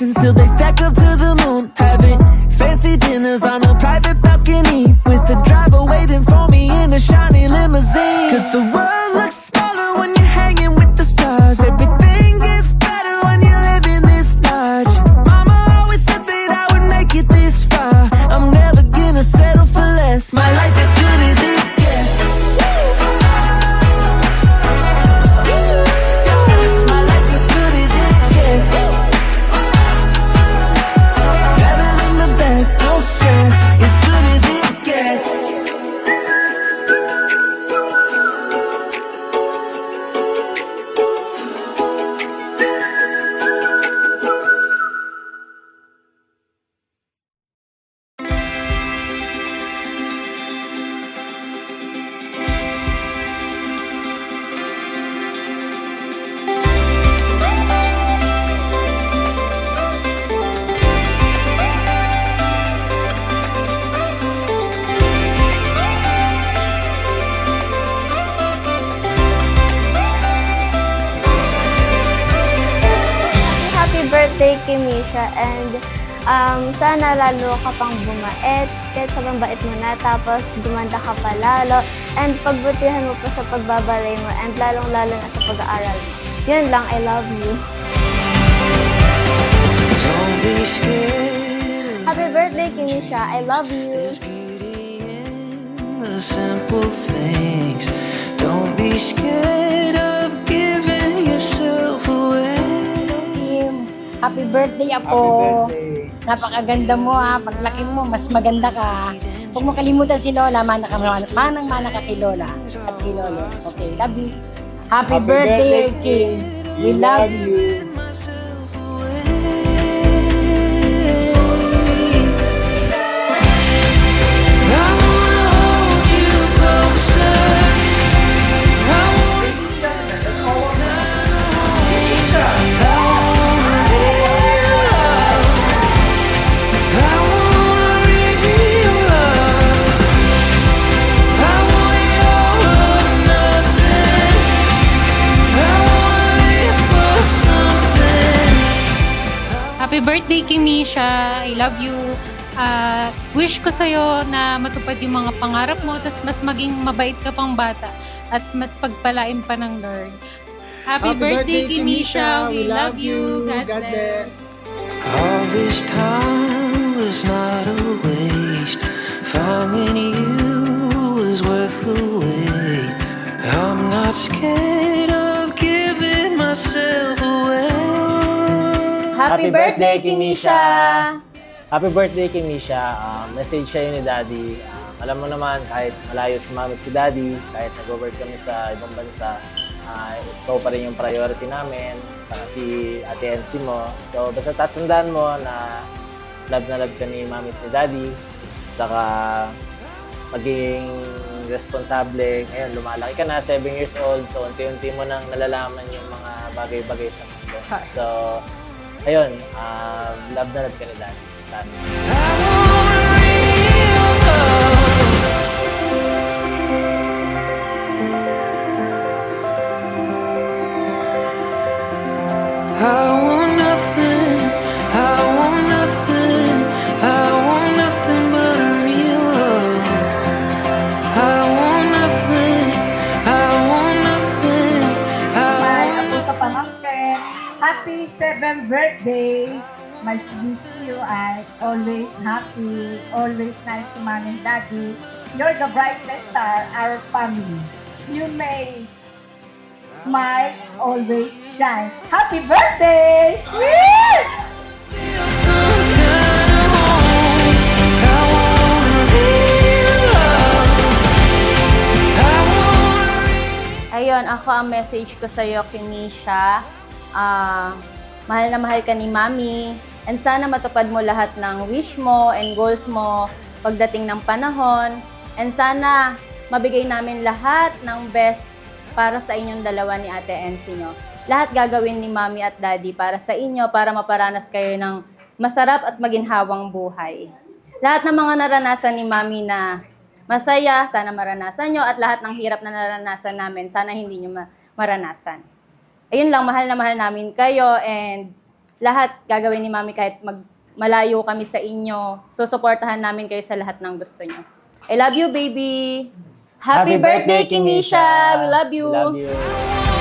until they stack up to the moon. Having fancy dinners on a private balcony with the driver waiting for me in a shiny limousine. 'Cause the world looks smaller when you're hanging with the stars. Everything gets better when you're living this large. Mama always said that I would make it this far. I'm never gonna settle for less. My life is good as it gets. My life is good as it gets. Better than the best, no stress. As good as it gets. Happy birthday, Kimisha, and sana lalo ka pang bumait, kahit sobrang bait mo na, tapos gumanda ka pa lalo, and pagbutihan mo pa sa pagbabalay mo, and lalong-lalo na sa pag-aaral mo. Yun lang, I love you. Don't be scared. Happy birthday, Kimisha, I love you. There's beauty in the simple things. Don't be scared of giving yourself away. Kim, happy birthday, Apo. Napakaganda mo, ha. Paglaki mo, mas maganda ka. Huwag mo kalimutan si Lola, manang-mana ka kay Lola at kay Lolo. Okay, love you. Happy birthday, Kim. We love you. Happy birthday, Kimisha. I love you. Wish ko sa'yo na matupad yung mga pangarap mo, tas mas maging mabait ka pang bata at mas pagpalain pa ng Lord. Happy birthday, Kimisha. We love you. God bless. All this time was not a waste. Finding you was worth the wait. I'm not scared of giving myself away. Happy birthday, Kimisha! Happy birthday, Kimisha. Message sa'yo ni Daddy. Alam mo naman, kahit malayo si Mami at si Daddy, kahit nag-work kami sa ibang bansa, ikaw pa rin yung priority namin, saka si Ate Ensi mo. So, basta tatandaan mo na love ka ni Mami at ni Daddy, saka maging responsable. Ngayon, lumalaki ka na, 7 years old, so unti-unti mo nang nalalaman yung mga bagay-bagay sa mundo. So, ayun, love na love ka ni Daddy. Sana. I want nothing, I want nothing, I want nothing but a real love. I want nothing, I want nothing, I want nothing. Happy 7th birthday! My wish you are always happy, always nice to mom and daddy. You're the brightest star, our family. You may smile, always shine. Happy birthday! Ayun, ako ang message ko sa'yo, Kimisha. Mahal na mahal ka ni Mami. And sana matupad mo lahat ng wish mo and goals mo pagdating ng panahon. And sana mabigay namin lahat ng best para sa inyong dalawa ni Ate Ensi nyo. Lahat gagawin ni Mami at Daddy para sa inyo, para maparanas kayo ng masarap at maginhawang buhay. Lahat ng mga naranasan ni Mami na masaya, sana maranasan nyo, at lahat ng hirap na naranasan namin, sana hindi nyo maranasan. Ayun lang, mahal na mahal namin kayo, and lahat gagawin ni Mami kahit malayo kami sa inyo. So, supportahan namin kayo sa lahat ng gusto nyo. I love you, baby! Happy birthday, Kimisha! We love you! We love you!